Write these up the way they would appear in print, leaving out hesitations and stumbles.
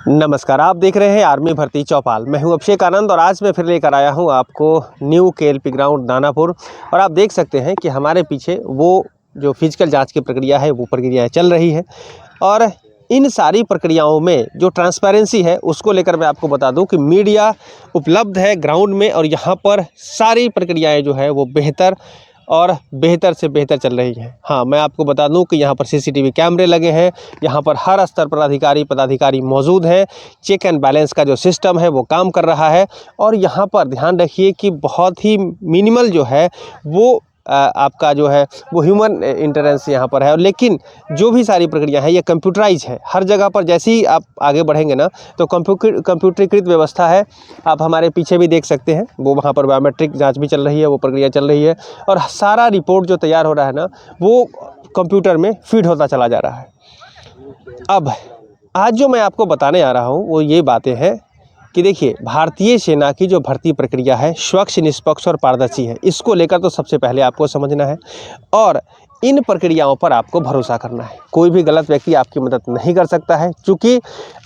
नमस्कार, आप देख रहे हैं आर्मी भर्ती चौपाल। मैं हूं अभिषेक आनंद और आज मैं फिर लेकर आया हूं आपको न्यू केएलपी ग्राउंड दानापुर। और आप देख सकते हैं कि हमारे पीछे वो जो फिजिकल जांच की प्रक्रिया है वो प्रक्रियाएं चल रही है। और इन सारी प्रक्रियाओं में जो ट्रांसपेरेंसी है उसको लेकर मैं आपको बता दूं कि मीडिया उपलब्ध है ग्राउंड में और यहाँ पर सारी प्रक्रियाएँ जो है वो बेहतर और बेहतर से बेहतर चल रही है। हाँ, मैं आपको बता दूं कि यहाँ पर सीसीटीवी कैमरे लगे हैं, यहाँ पर हर स्तर पर अधिकारी पदाधिकारी मौजूद हैं, चेक एंड बैलेंस का जो सिस्टम है वो काम कर रहा है। और यहाँ पर ध्यान रखिए कि बहुत ही मिनिमल जो है वो आपका जो है वो ह्यूमन इंटरेंस यहाँ पर है। लेकिन जो भी सारी प्रक्रिया है ये कंप्यूटराइज है हर जगह पर। जैसे ही आप आगे बढ़ेंगे ना तो कंप्यूटरीकृत व्यवस्था है। आप हमारे पीछे भी देख सकते हैं, वो वहाँ पर बायोमेट्रिक जांच भी चल रही है, वो प्रक्रिया चल रही है। और सारा रिपोर्ट जो तैयार हो रहा है ना वो कंप्यूटर में फीड होता चला जा रहा है। अब आज जो मैं आपको बताने आ रहा हूँ वो ये बातें हैं कि देखिए, भारतीय सेना की जो भर्ती प्रक्रिया है स्वच्छ, निष्पक्ष और पारदर्शी है। इसको लेकर तो सबसे पहले आपको समझना है और इन प्रक्रियाओं पर आपको भरोसा करना है। कोई भी गलत व्यक्ति आपकी मदद नहीं कर सकता है, क्योंकि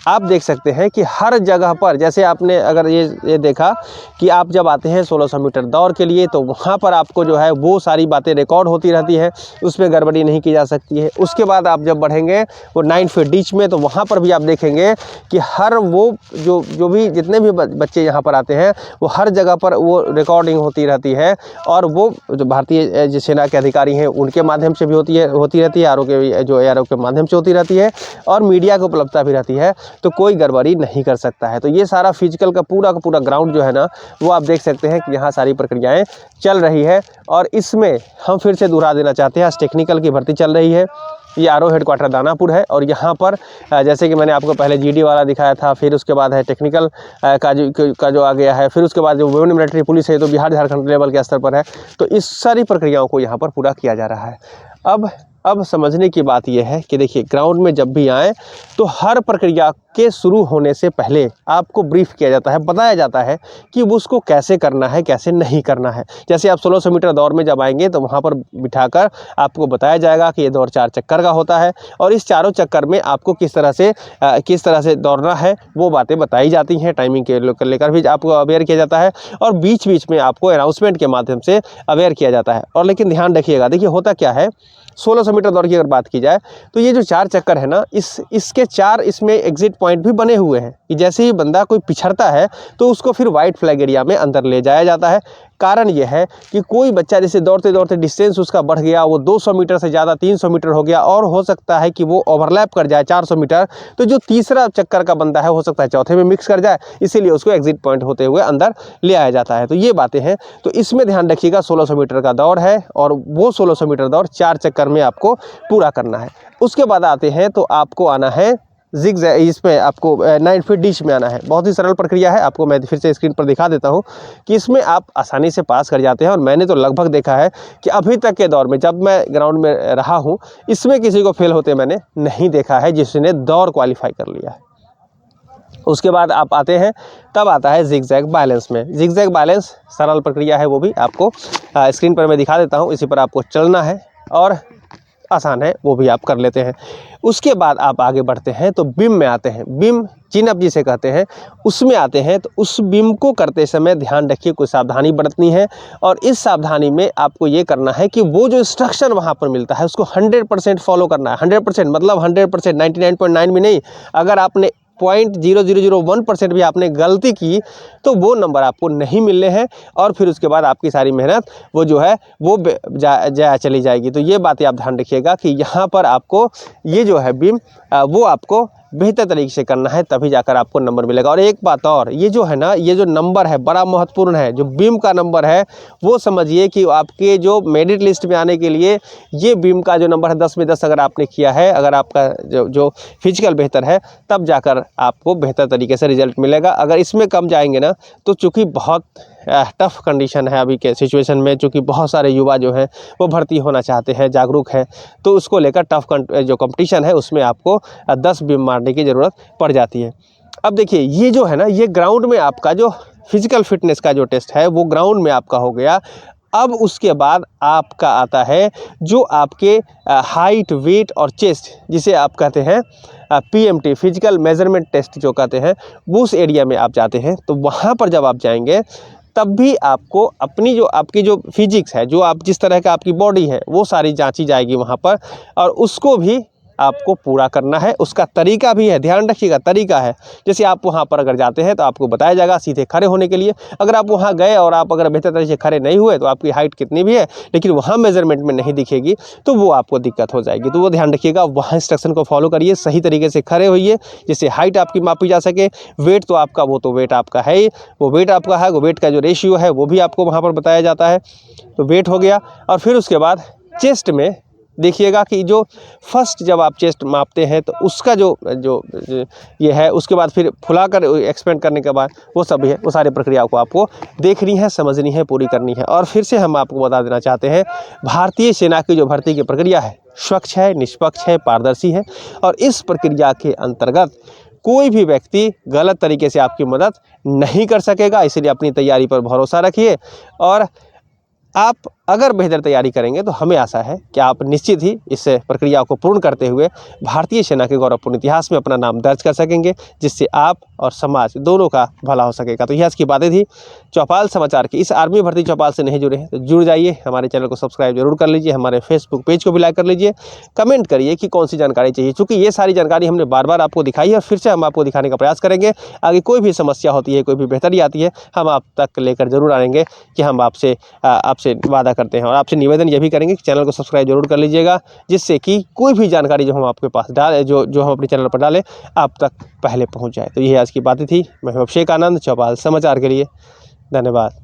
आप देख सकते हैं कि हर जगह पर, जैसे आपने अगर ये देखा कि आप जब आते हैं 1600 मीटर दौड़ के लिए तो वहाँ पर आपको जो है वो सारी बातें रिकॉर्ड होती रहती है, उसमें गड़बड़ी नहीं की जा सकती है। उसके बाद आप जब बढ़ेंगे वो 9 फीट डीच में तो वहाँ पर भी आप देखेंगे कि हर वो जो भी जितने भी बच्चे यहाँ पर आते हैं वो हर जगह पर वो रिकॉर्डिंग होती रहती है। और वो जो भारतीय सेना के अधिकारी हैं उनके माध्यम से भी होती रहती है, ARO के माध्यम से होती रहती है और मीडिया की उपलब्धता भी रहती है, तो कोई गड़बड़ी नहीं कर सकता है। तो ये सारा फिजिकल का पूरा ग्राउंड जो है ना वो आप देख सकते हैं कि यहाँ सारी प्रक्रियाएं चल रही है। और इसमें हम फिर से दोहरा देना चाहते हैं, आज टेक्निकल की भर्ती चल रही है। ये ARO हेडक्वार्टर दानापुर है और यहाँ पर जैसे कि मैंने आपको पहले GD वाला दिखाया था, फिर उसके बाद है टेक्निकल का जो आ गया है, फिर उसके बाद जो वुमेन मिलिट्री पुलिस है तो बिहार झारखंड लेवल के स्तर पर है। तो इस सारी प्रक्रियाओं को यहाँ पर पूरा किया जा रहा है। अब समझने की बात यह है कि देखिए, ग्राउंड में जब भी आएँ तो हर प्रक्रिया के शुरू होने से पहले आपको ब्रीफ किया जाता है, बताया जाता है कि उसको कैसे करना है, कैसे नहीं करना है। जैसे आप 1600 मीटर दौड़ में जब आएंगे तो वहाँ पर बिठाकर आपको बताया जाएगा कि ये दौड़ 4 चक्कर का होता है और इस चारों चक्कर में आपको किस तरह से दौड़ना है वो बातें बताई जाती हैं। टाइमिंग के लेकर भी आपको अवेयर किया जाता है और बीच बीच में आपको अनाउंसमेंट के माध्यम से अवेयर किया जाता है। और लेकिन ध्यान रखिएगा, देखिए होता क्या है, 1600 मीटर दौड़ की अगर बात की जाए तो ये जो 4 चक्कर है ना इसके 4 इसमें एग्जिट पॉइंट भी बने हुए हैं कि जैसे ही बंदा कोई पिछड़ता है तो उसको फिर वाइट फ्लैग एरिया में अंदर ले जाया जाता है। कारण यह है कि कोई बच्चा जैसे दौड़ते दौड़ते डिस्टेंस उसका बढ़ गया, वो 200 मीटर से ज़्यादा 300 मीटर हो गया और हो सकता है कि वो ओवरलैप कर जाए 400 मीटर, तो जो तीसरा चक्कर का बंदा है हो सकता है चौथे में मिक्स कर जाए, इसीलिए उसको एग्जिट पॉइंट होते हुए अंदर ले आया जाता है। तो ये बातें हैं, तो इसमें ध्यान रखिएगा। 1600 मीटर का दौड़ है और वो 1600 मीटर दौड़ 4 चक्कर में आपको पूरा करना है। उसके बाद आते हैं तो आपको आना है जिगजैग, इसमें आपको 9 फीट डीच में आना है। बहुत ही सरल प्रक्रिया है, आपको मैं फिर से स्क्रीन पर दिखा देता हूं कि इसमें आप आसानी से पास कर जाते हैं। और मैंने तो लगभग देखा है कि अभी तक के दौर में जब मैं ग्राउंड में रहा हूं इसमें किसी को फेल होते मैंने नहीं देखा है जिसने दौड़ क्वालिफाई कर लिया है। उसके बाद आप आते हैं, तब आता है जिगजैग बैलेंस में। जिगजैग बैलेंस सरल प्रक्रिया है, वो भी आपको स्क्रीन पर मैं दिखा देता हूँ। इसी पर आपको चलना है और आसान है, वो भी आप कर लेते हैं। उसके बाद आप आगे बढ़ते हैं तो बीम में आते हैं। बीम चिन अप जिसे कहते हैं उसमें आते हैं। तो उस बीम को करते समय ध्यान रखिए, कोई सावधानी बरतनी है और इस सावधानी में आपको ये करना है कि वो जो इंस्ट्रक्शन वहाँ पर मिलता है उसको 100% फॉलो करना है। 100% मतलब 100%, 99.9 भी नहीं। अगर आपने 0.0001% भी आपने गलती की तो वो नंबर आपको नहीं मिलने हैं और फिर उसके बाद आपकी सारी मेहनत वो जो है वो जाया चली जाएगी। तो ये बातें आप ध्यान रखिएगा कि यहाँ पर आपको ये जो है बीम वो आपको बेहतर तरीके से करना है, तभी जाकर आपको नंबर मिलेगा। और एक बात और, ये जो है ना, ये जो नंबर है बड़ा महत्वपूर्ण है। जो बीम का नंबर है वो समझिए कि आपके जो मेरिट लिस्ट में आने के लिए ये बीम का जो नंबर है 10 में 10 अगर आपने किया है, अगर आपका जो फिजिकल बेहतर है तब जाकर आपको बेहतर तरीके से रिजल्ट मिलेगा। अगर इसमें कम जाएंगे ना तो चूँकि बहुत टफ़ कंडीशन है अभी के सिचुएशन में, चूँकि बहुत सारे युवा जो हैं वो भर्ती होना चाहते हैं, जागरूक हैं, तो उसको लेकर टफ़ जो कंपटीशन है उसमें आपको 10 बीम मारने की ज़रूरत पड़ जाती है। अब देखिए, ये जो है ना, ये ग्राउंड में आपका जो फिजिकल फिटनेस का जो टेस्ट है वो ग्राउंड में आपका हो गया। अब उसके बाद आपका आता है जो आपके हाइट, वेट और चेस्ट, जिसे आप कहते हैं PMT फिजिकल मेजरमेंट टेस्ट जो कहते हैं, वो उस एरिया में आप जाते हैं। तो वहाँ पर जब आप जाएंगे तब भी आपको अपनी जो आपकी जो फिजिक्स है, जो आप जिस तरह का आपकी बॉडी है, वो सारी जांची जाएगी वहाँ पर, और उसको भी आपको पूरा करना है। उसका तरीका भी है, ध्यान रखिएगा, तरीका है। जैसे आप वहाँ पर अगर जाते हैं तो आपको बताया जाएगा सीधे खड़े होने के लिए। अगर आप वहाँ गए और आप अगर बेहतर तरीके से खड़े नहीं हुए तो आपकी हाइट कितनी भी है लेकिन वहाँ मेजरमेंट में नहीं दिखेगी तो वो आपको दिक्कत हो जाएगी। तो वो ध्यान रखिएगा, वहाँ इंस्ट्रक्शन को फॉलो करिए, सही तरीके से खड़े होइए जिससे हाइट आपकी मापी जा सके। वेट तो आपका, वो तो वेट आपका है ही, वो वेट आपका है, वो वेट का जो रेशियो है वो भी आपको वहाँ पर बताया जाता है। तो वेट हो गया। और फिर उसके बाद चेस्ट में देखिएगा कि जो फर्स्ट जब आप चेस्ट मापते हैं तो उसका जो ये है, उसके बाद फिर फुलाकर एक्सपेंड करने के बाद वो सब है, वो सारी प्रक्रियाओं को आपको देखनी है, समझनी है, पूरी करनी है। और फिर से हम आपको बता देना चाहते हैं, भारतीय सेना की जो भर्ती की प्रक्रिया है स्वच्छ है, निष्पक्ष है, पारदर्शी है, और इस प्रक्रिया के अंतर्गत कोई भी व्यक्ति गलत तरीके से आपकी मदद नहीं कर सकेगा। इसलिए अपनी तैयारी पर भरोसा रखिए, और आप अगर बेहतर तैयारी करेंगे तो हमें आशा है कि आप निश्चित ही इस प्रक्रिया को पूर्ण करते हुए भारतीय सेना के गौरवपूर्ण इतिहास में अपना नाम दर्ज कर सकेंगे, जिससे आप और समाज दोनों का भला हो सकेगा। तो यह आज की बातें थी चौपाल समाचार की। इस आर्मी भर्ती चौपाल से नहीं जुड़े हैं तो जुड़ जाइए, हमारे चैनल को सब्सक्राइब जरूर कर लीजिए, हमारे फेसबुक पेज को भी लाइक कर लीजिए, कमेंट करिए कि कौन सी जानकारी चाहिए। चूँकि ये सारी जानकारी हमने बार बार आपको दिखाई है और फिर से हम आपको दिखाने का प्रयास करेंगे। आगे कोई भी समस्या होती है, कोई भी बेहतरी आती है, हम आप तक लेकर जरूर आएंगे कि हम आपसे वादा करते हैं। और आपसे निवेदन ये भी करेंगे कि चैनल को सब्सक्राइब जरूर कर लीजिएगा, जिससे कि कोई भी जानकारी जो हम आपके पास डालें, जो हम अपने चैनल पर डालें, आप तक पहले पहुंच जाए। तो ये आज की बातें थी। मैं हूं अभिषेक आनंद, चौपाल समाचार के लिए। धन्यवाद।